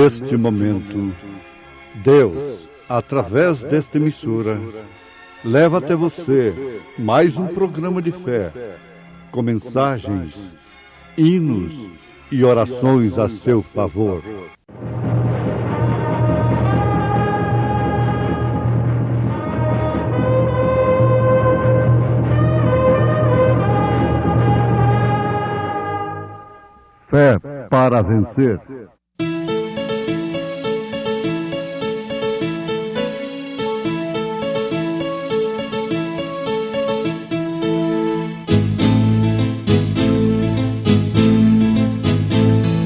Neste momento, Deus, através desta emissora, leva até você mais um programa de fé, com mensagens, hinos e orações a seu favor. Fé para vencer.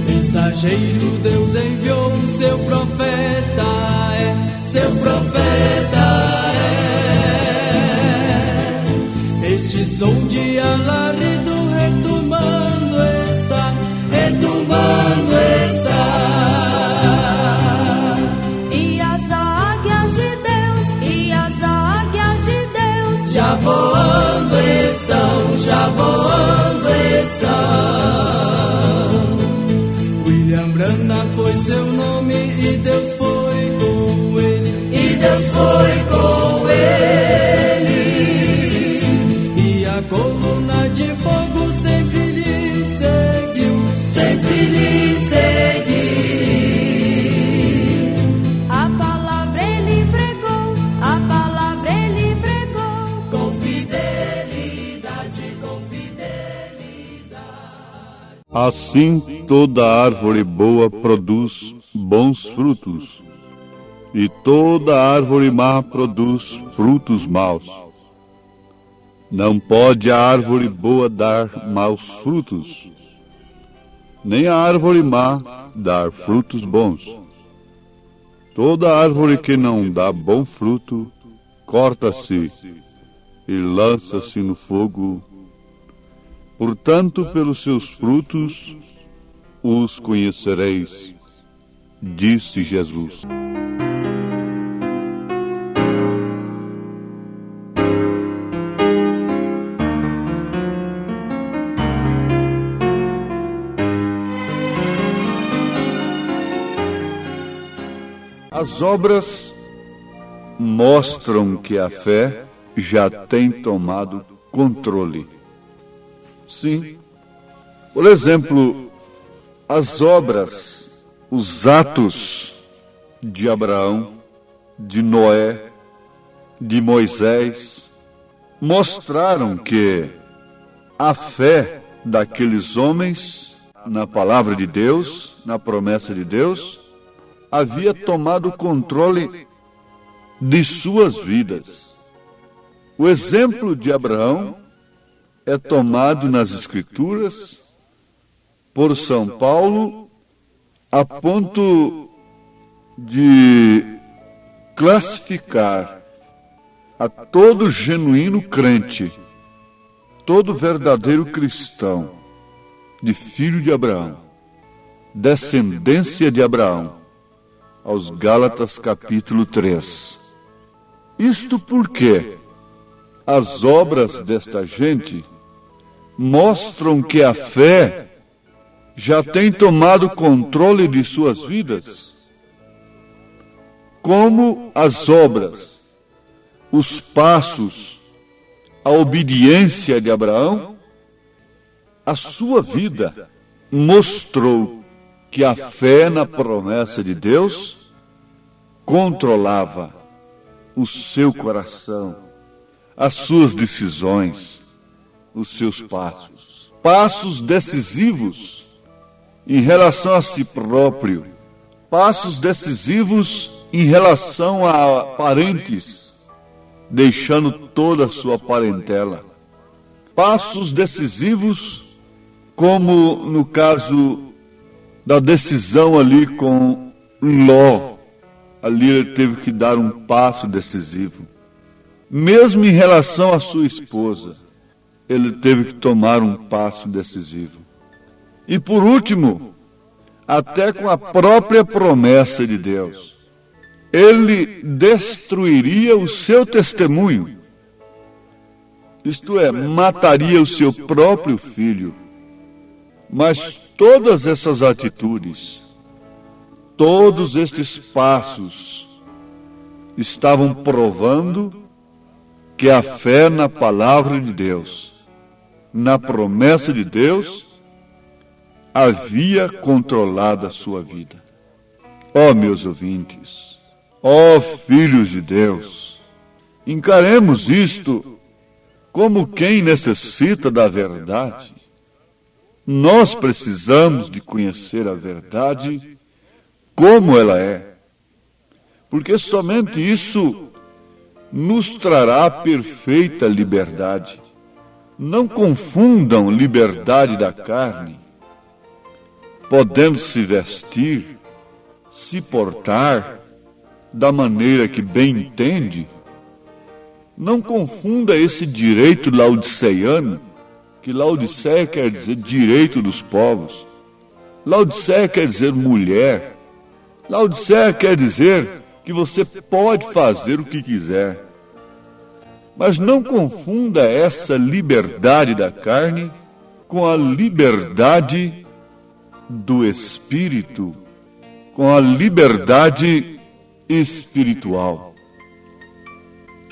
Mensageiro, Deus enviou seu profeta, seu profeta é. Este som de alarido retumbando está, retumbando está. E as águias de Deus, e as águias de Deus já voando estão, já voando estão. Brana foi seu nome e Deus foi com ele, e Deus foi com ele. E a coluna de fogo sempre lhe seguiu, sempre lhe seguiu. A palavra ele pregou, a palavra ele pregou, com fidelidade, com fidelidade. Assim toda árvore boa produz bons frutos, e toda árvore má produz frutos maus. Não pode a árvore boa dar maus frutos, nem a árvore má dar frutos bons. Toda árvore que não dá bom fruto, corta-se e lança-se no fogo. Portanto, pelos seus frutos os conhecereis, disse Jesus. As obras mostram que a fé já tem tomado controle. Sim, por exemplo, as obras, os atos de Abraão, de Noé, de Moisés, mostraram que a fé daqueles homens na palavra de Deus, na promessa de Deus, havia tomado controle de suas vidas. O exemplo de Abraão é tomado nas Escrituras por São Paulo a ponto de classificar a todo genuíno crente, todo verdadeiro cristão, de filho de Abraão, descendência de Abraão, aos Gálatas capítulo 3. Isto porque as obras desta gente mostram que a fé já tem tomado controle de suas vidas. Como as obras, os passos, a obediência de Abraão, a sua vida mostrou que a fé na promessa de Deus controlava o seu coração, as suas decisões, os seus passos. Passos decisivos em relação a si próprio, passos decisivos em relação a parentes, deixando toda a sua parentela. Passos decisivos, como no caso da decisão ali com Ló. Ali ele teve que dar um passo decisivo. Mesmo em relação à sua esposa, ele teve que tomar um passo decisivo. E por último, até com a própria promessa de Deus, ele destruiria o seu testemunho. Isto é, mataria o seu próprio filho. Mas todas essas atitudes Todos estes passos estavam provando que a fé na palavra de Deus, na promessa de Deus, havia controlado a sua vida. Ó meus ouvintes, ó filhos de Deus, encaremos isto como quem necessita da verdade. Nós precisamos de conhecer a verdade como ela é, porque somente isso nos trará perfeita liberdade. Não confundam liberdade da carne, podendo se vestir, se portar da maneira que bem entende. Não confunda esse direito laodiceiano, que Laodiceia quer dizer direito dos povos. Laodiceia quer dizer mulher. Laodiceia quer dizer que você pode fazer o que quiser. Mas não confunda essa liberdade da carne com a liberdade do espírito, com a liberdade espiritual.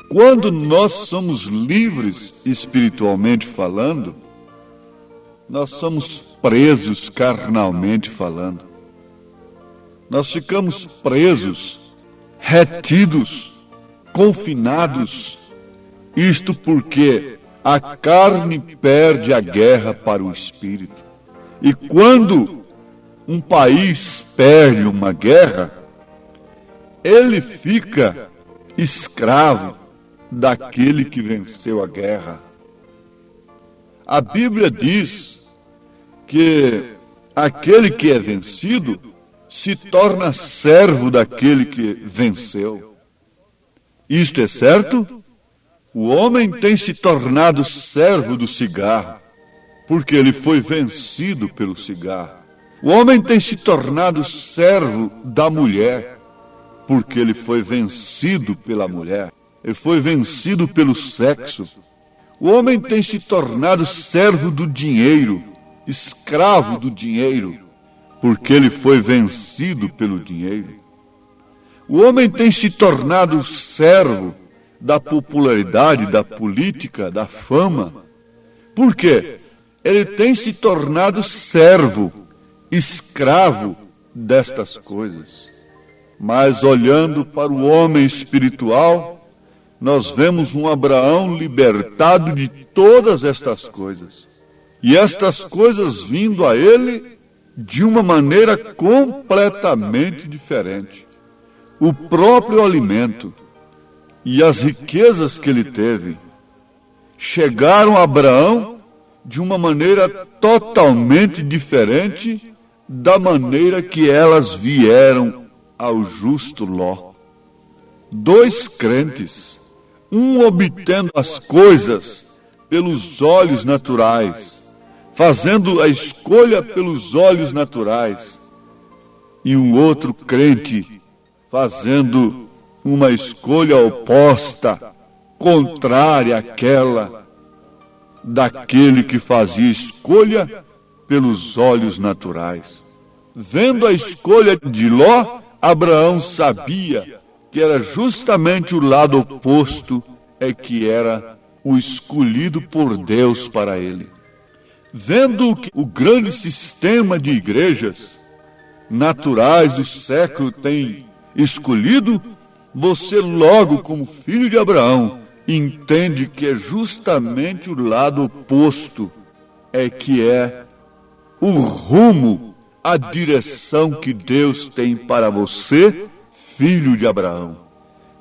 Quando nós somos livres espiritualmente falando, nós somos presos carnalmente falando. Nós ficamos presos, retidos, confinados. Isto porque a carne perde a guerra para o espírito. E quando um país perde uma guerra, ele fica escravo daquele que venceu a guerra. A Bíblia diz que aquele que é vencido se torna servo daquele que venceu. Isto é certo? O homem tem se tornado servo do cigarro, porque ele foi vencido pelo cigarro. O homem tem se tornado servo da mulher, porque ele foi vencido pela mulher. Ele foi vencido pelo sexo. O homem tem se tornado servo do dinheiro, escravo do dinheiro, porque ele foi vencido pelo dinheiro. O homem tem se tornado servo da popularidade, da política, da fama. Por quê? Ele tem se tornado servo, escravo destas coisas. Mas olhando para o homem espiritual, nós vemos um Abraão libertado de todas estas coisas. E estas coisas vindo a ele de uma maneira completamente diferente. O próprio alimento e as riquezas que ele teve chegaram a Abraão de uma maneira totalmente diferente da maneira que elas vieram ao justo Ló. Dois crentes, um obtendo as coisas pelos olhos naturais, fazendo a escolha pelos olhos naturais, e um outro crente fazendo uma escolha oposta, contrária àquela daquele que fazia escolha pelos olhos naturais. Vendo a escolha de Ló, Abraão sabia que era justamente o lado oposto que era o escolhido por Deus para ele. Vendo que o grande sistema de igrejas naturais do século tem escolhido, você logo, como filho de Abraão, entende que é justamente o lado oposto que é o rumo, a direção que Deus tem para você, filho de Abraão.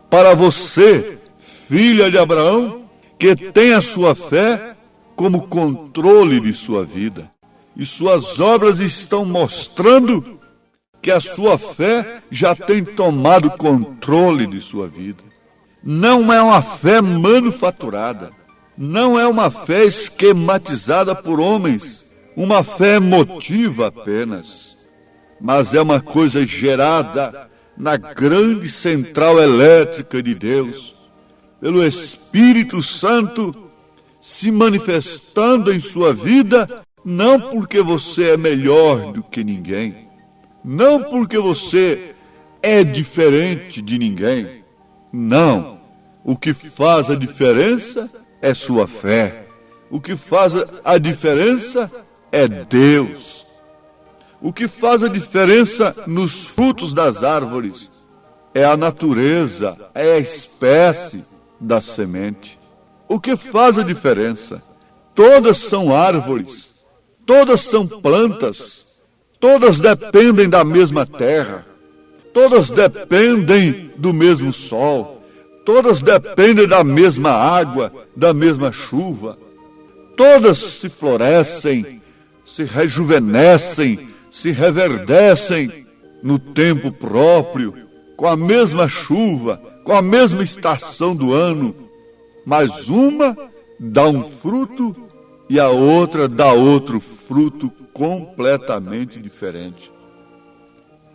Para você, filha de Abraão, que tem a sua fé como controle de sua vida. E suas obras estão mostrando que a sua fé já tem tomado controle de sua vida. Não é uma fé manufaturada, não é uma fé esquematizada por homens, uma fé emotiva apenas, mas é uma coisa gerada na grande central elétrica de Deus, pelo Espírito Santo se manifestando em sua vida, não porque você é melhor do que ninguém, Não porque você é diferente de ninguém. Não. O que faz a diferença é sua fé. O que faz a diferença é Deus. O que faz a diferença nos frutos das árvores é a natureza, é a espécie da semente. O que faz a diferença? Todas são árvores, todas são plantas, todas dependem da mesma terra, todas dependem do mesmo sol, todas dependem da mesma água, da mesma chuva. Todas se florescem, se rejuvenescem, se reverdecem no tempo próprio, com a mesma chuva, com a mesma estação do ano, mas uma dá um fruto e a outra dá outro fruto completamente diferente.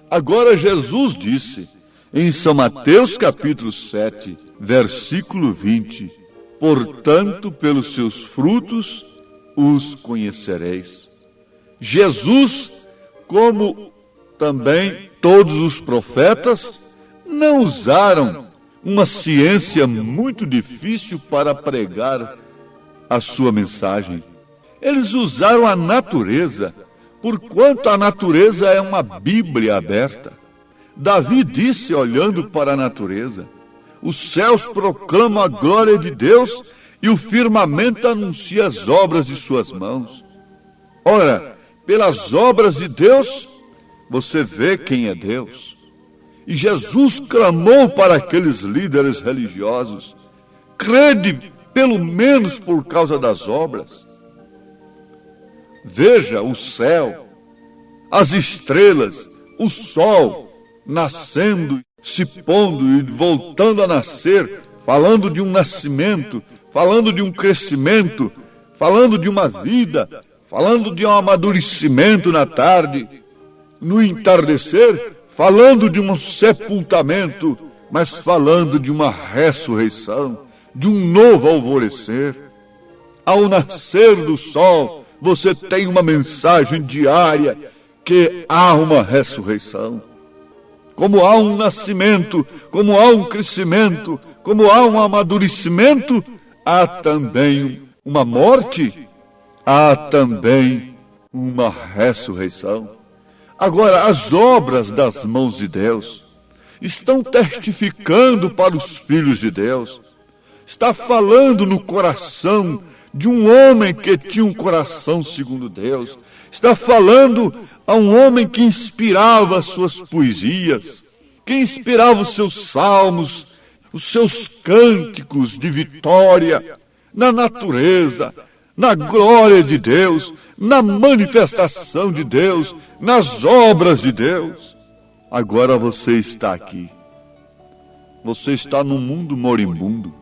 Agora Jesus disse em São Mateus capítulo 7, versículo 20, portanto, pelos seus frutos os conhecereis. Jesus, como também todos os profetas, não usaram uma ciência muito difícil para pregar a sua mensagem. Eles usaram a natureza, porquanto a natureza é uma Bíblia aberta. Davi disse, olhando para a natureza, os céus proclamam a glória de Deus e o firmamento anuncia as obras de suas mãos. Ora, pelas obras de Deus, você vê quem é Deus. E Jesus clamou para aqueles líderes religiosos: crede, pelo menos por causa das obras. Veja o céu, as estrelas, o sol nascendo, se pondo e voltando a nascer, falando de um nascimento, falando de um crescimento, falando de uma vida, falando de um amadurecimento na tarde, no entardecer, falando de um sepultamento, mas falando de uma ressurreição, de um novo alvorecer. Ao nascer do sol, você tem uma mensagem diária que há uma ressurreição. Como há um nascimento, como há um crescimento, como há um amadurecimento, há também uma morte, há também uma ressurreição. Agora, as obras das mãos de Deus estão testificando para os filhos de Deus. Está falando no coração de um homem que tinha um coração segundo Deus. Está falando a um homem que inspirava as suas poesias, que inspirava os seus salmos, os seus cânticos de vitória na natureza, na glória de Deus, na manifestação de Deus, nas obras de Deus. Agora você está aqui. Você está num mundo moribundo.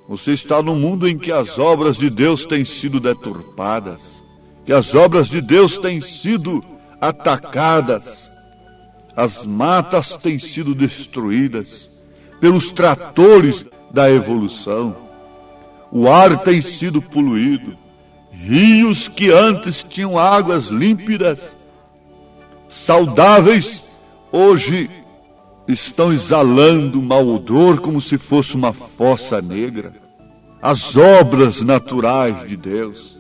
Você está num mundo em que as obras de Deus têm sido deturpadas, que as obras de Deus têm sido atacadas, as matas têm sido destruídas pelos tratores da evolução. O ar tem sido poluído. Rios que antes tinham águas límpidas, saudáveis, hoje estão exalando mau odor como se fosse uma fossa negra. As obras naturais de Deus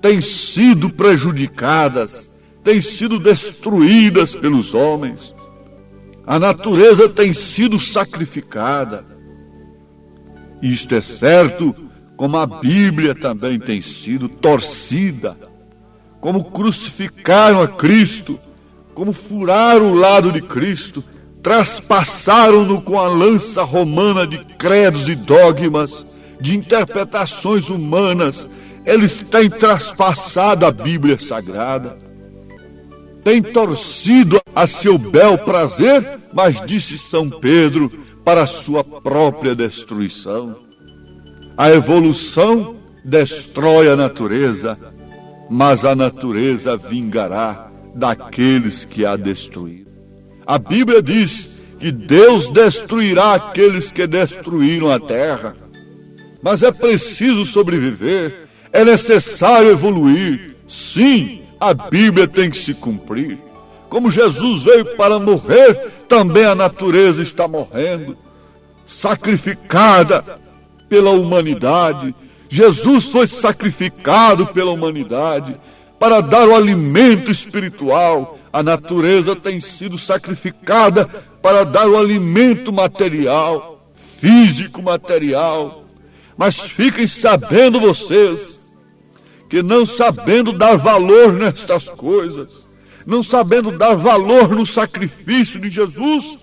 têm sido prejudicadas, têm sido destruídas pelos homens. A natureza tem sido sacrificada. Isto é certo, como a Bíblia também tem sido torcida, como crucificaram a Cristo, como furaram o lado de Cristo, traspassaram-no com a lança romana de credos e dogmas, de interpretações humanas. Eles têm traspassado a Bíblia Sagrada, têm torcido a seu bel prazer, mas disse São Pedro, para a sua própria destruição. A evolução destrói a natureza, mas a natureza vingará daqueles que a destruíram. A Bíblia diz que Deus destruirá aqueles que destruíram a terra. Mas é preciso sobreviver, é necessário evoluir. Sim, a Bíblia tem que se cumprir. Como Jesus veio para morrer, também a natureza está morrendo, sacrificada pela humanidade. Jesus foi sacrificado pela humanidade para dar o alimento espiritual. A natureza tem sido sacrificada para dar o alimento material, físico material. Mas fiquem sabendo vocês, que não sabendo dar valor nestas coisas, não sabendo dar valor no sacrifício de Jesus,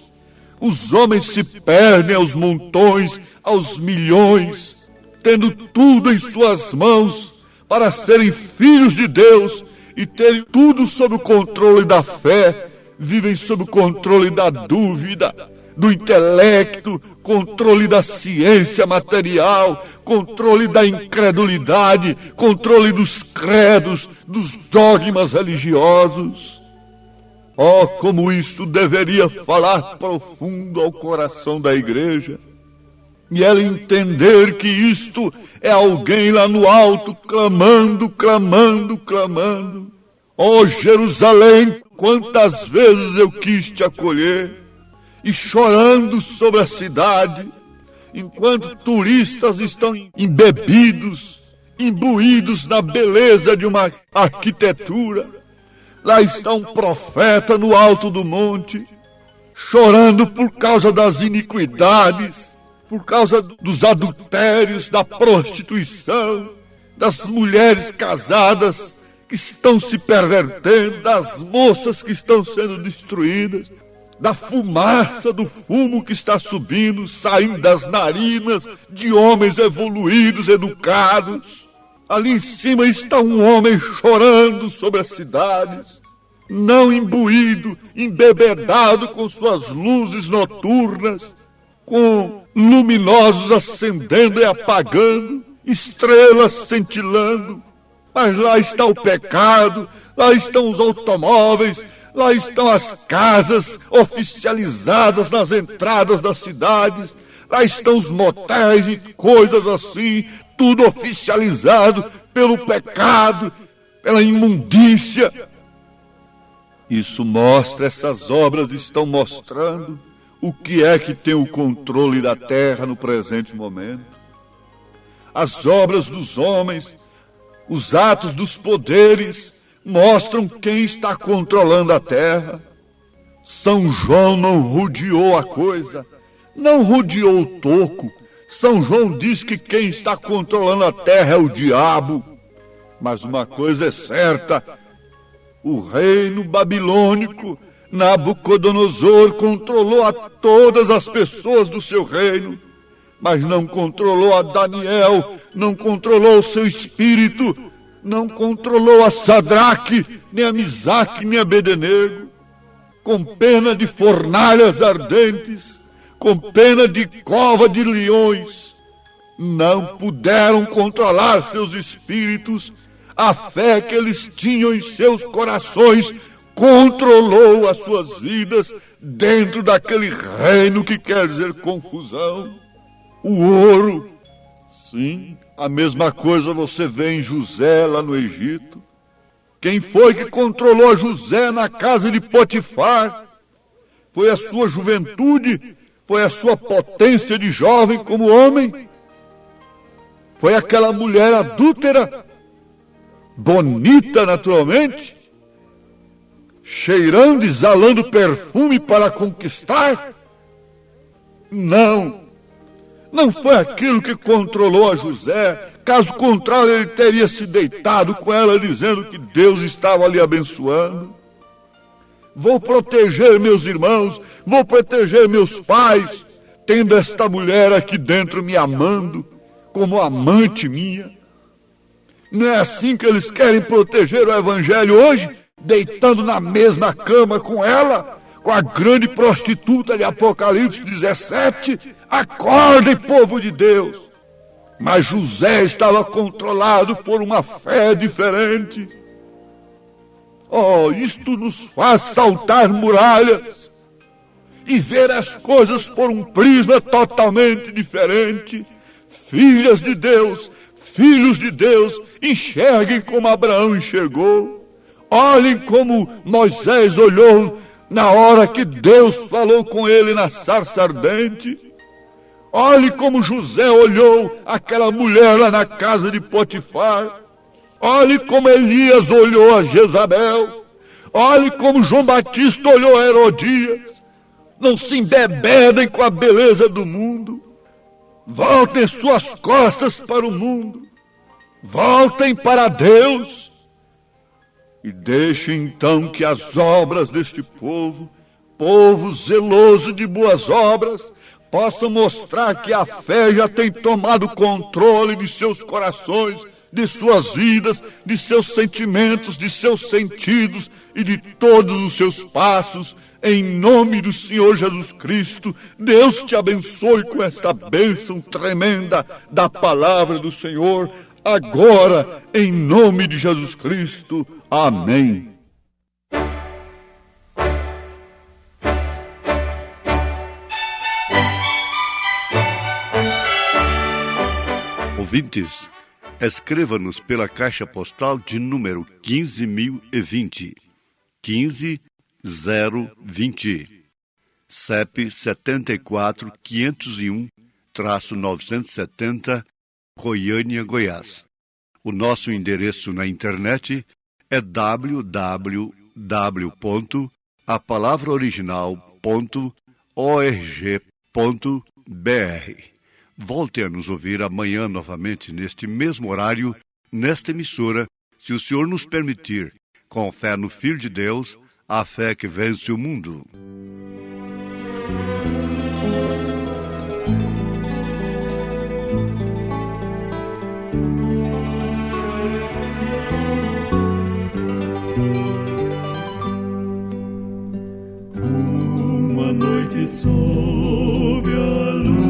os homens se perdem aos montões, aos milhões, tendo tudo em suas mãos para serem filhos de Deus e terem tudo sob o controle da fé, vivem sob o controle da dúvida, do intelecto, controle da ciência material, controle da incredulidade, controle dos credos, dos dogmas religiosos. Oh, como isso deveria falar profundo ao coração da igreja, e ela entender que isto é alguém lá no alto clamando, clamando, clamando. Oh, Jerusalém, quantas vezes eu quis te acolher, e chorando sobre a cidade, enquanto turistas estão embebidos, imbuídos na beleza de uma arquitetura. Lá está um profeta no alto do monte, chorando por causa das iniquidades, por causa dos adultérios, da prostituição, das mulheres casadas que estão se pervertendo, das moças que estão sendo destruídas, da fumaça, do fumo que está subindo, saindo das narinas de homens evoluídos, educados. Ali em cima está um homem chorando sobre as cidades, não imbuído, embebedado com suas luzes noturnas, com luminosos acendendo e apagando, estrelas cintilando. Mas lá está o pecado, lá estão os automóveis, lá estão as casas oficializadas nas entradas das cidades, lá estão os motéis e coisas assim, tudo oficializado pelo pecado, pela imundícia. Isso mostra, essas obras estão mostrando o que é que tem o controle da terra no presente momento. As obras dos homens, os atos dos poderes, mostram quem está controlando a terra. São João não rodeou a coisa, não rodeou o toco. São João diz que quem está controlando a terra é o diabo. Mas uma coisa é certa, o reino babilônico, Nabucodonosor, controlou a todas as pessoas do seu reino, mas não controlou a Daniel, não controlou o seu espírito, não controlou a Sadraque, nem a Misaque, nem a Abednego. Com pena de fornalhas ardentes, com pena de cova de leões, não puderam controlar seus espíritos. A fé que eles tinham em seus corações controlou as suas vidas dentro daquele reino que quer dizer confusão. O ouro, sim, a mesma coisa você vê em José lá no Egito. Quem foi que controlou José na casa de Potifar? Foi a sua juventude? Foi a sua potência de jovem como homem? Foi aquela mulher adúltera? Bonita naturalmente? Cheirando, exalando perfume para conquistar? Não. Não foi aquilo que controlou a José. Caso contrário, ele teria se deitado com ela, dizendo que Deus estava ali abençoando. Vou proteger meus irmãos, vou proteger meus pais, tendo esta mulher aqui dentro me amando, como amante minha. Não é assim que eles querem proteger o evangelho hoje? Deitando na mesma cama com ela, com a grande prostituta de Apocalipse 17. Acordem, povo de Deus! Mas José estava controlado por uma fé diferente. Oh, isto nos faz saltar muralhas e ver as coisas por um prisma totalmente diferente. Filhas de Deus, filhos de Deus, enxerguem como Abraão enxergou. Olhem como Moisés olhou na hora que Deus falou com ele na sarça ardente. Olhe como José olhou aquela mulher lá na casa de Potifar. Olhe como Elias olhou a Jezabel. Olhe como João Batista olhou a Herodias. Não se embebedem com a beleza do mundo. Voltem suas costas para o mundo. Voltem para Deus. E deixem então que as obras deste povo, povo zeloso de boas obras, possam mostrar que a fé já tem tomado controle de seus corações, de suas vidas, de seus sentimentos, de seus sentidos e de todos os seus passos. Em nome do Senhor Jesus Cristo, Deus te abençoe com esta bênção tremenda da palavra do Senhor, agora, em nome de Jesus Cristo. Amém. Ouvintes, escreva-nos pela caixa postal de número 15.020, 15020, CEP 74.501-970, Goiânia, Goiás. O nosso endereço na internet é www.apalavraoriginal.org.br. Volte a nos ouvir amanhã novamente neste mesmo horário, nesta emissora, se o Senhor nos permitir, com fé no Filho de Deus, a fé que vence o mundo. Uma noite sob a lua,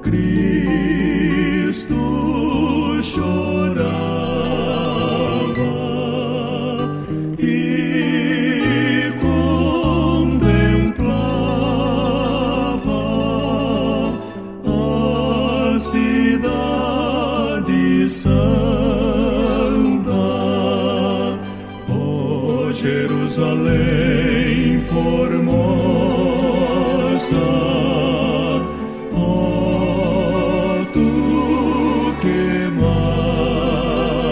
Cristo chorava e contemplava a cidade santa, ó Jerusalém formosa, ó tu que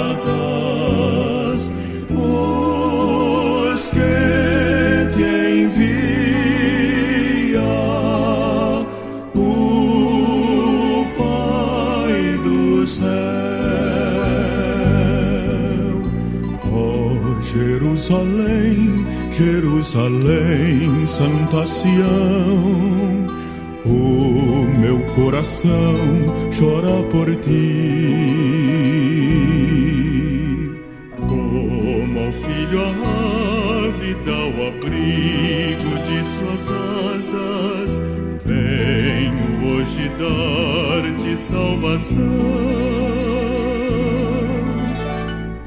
matas os que te envia o Pai do céu. Ó Jerusalém, Jerusalém, Santa Sião, o meu coração chora por ti. Como ao filho ávido ao abrigo de suas asas, venho hoje dar-te salvação.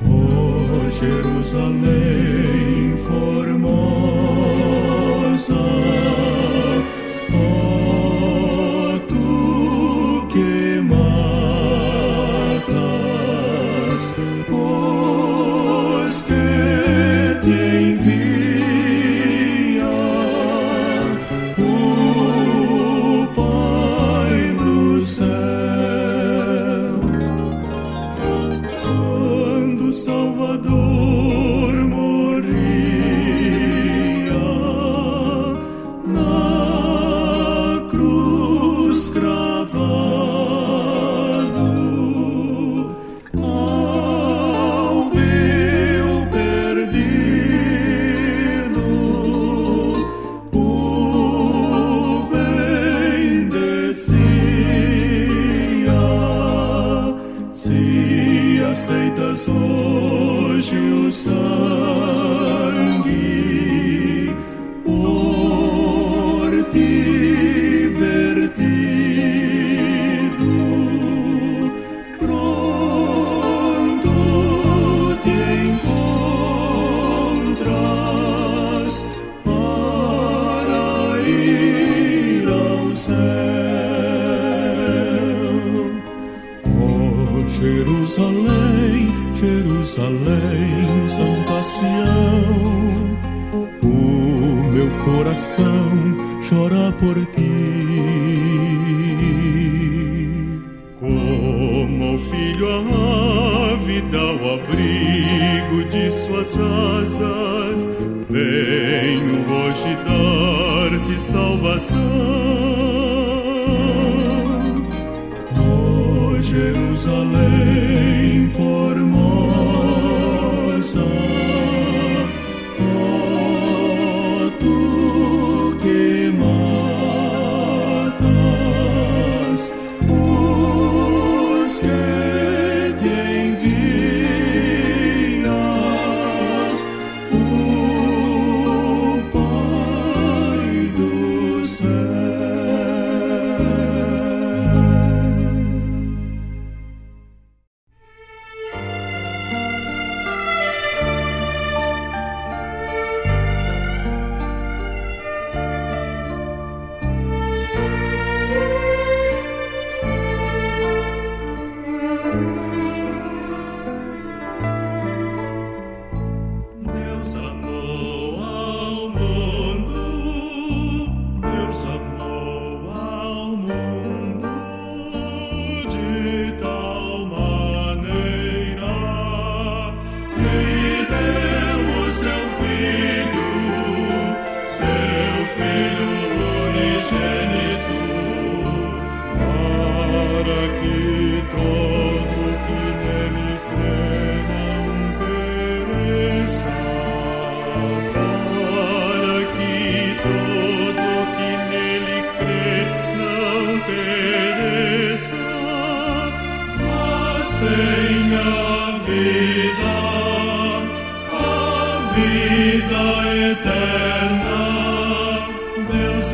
Ó Jerusalém formosa, ó tu que matas os que te envia o Pai do céu. Quando o Salvador morria na cruz cravado, ao véu perdido, o bem descia. Se aceitas hoje o sangue por ti vertido, pronto te encontras para ir ao céu. Ó Jerusalém, Jerusalém, Santa Sião, o meu coração chora por ti. Como o filho ávido ao abrigo de suas asas, venho hoje dar-te salvação. Ó Jerusalém formosa, ó tu que matas os que te envia o Pai do céu. Deus amou ao mundo, Deus amou ao mundo de tal maneira que deu o seu Filho unigênito, para que todo que nele crê não pereça, para que todo que nele crê não pereça, mas tenha a vida eterna. Deus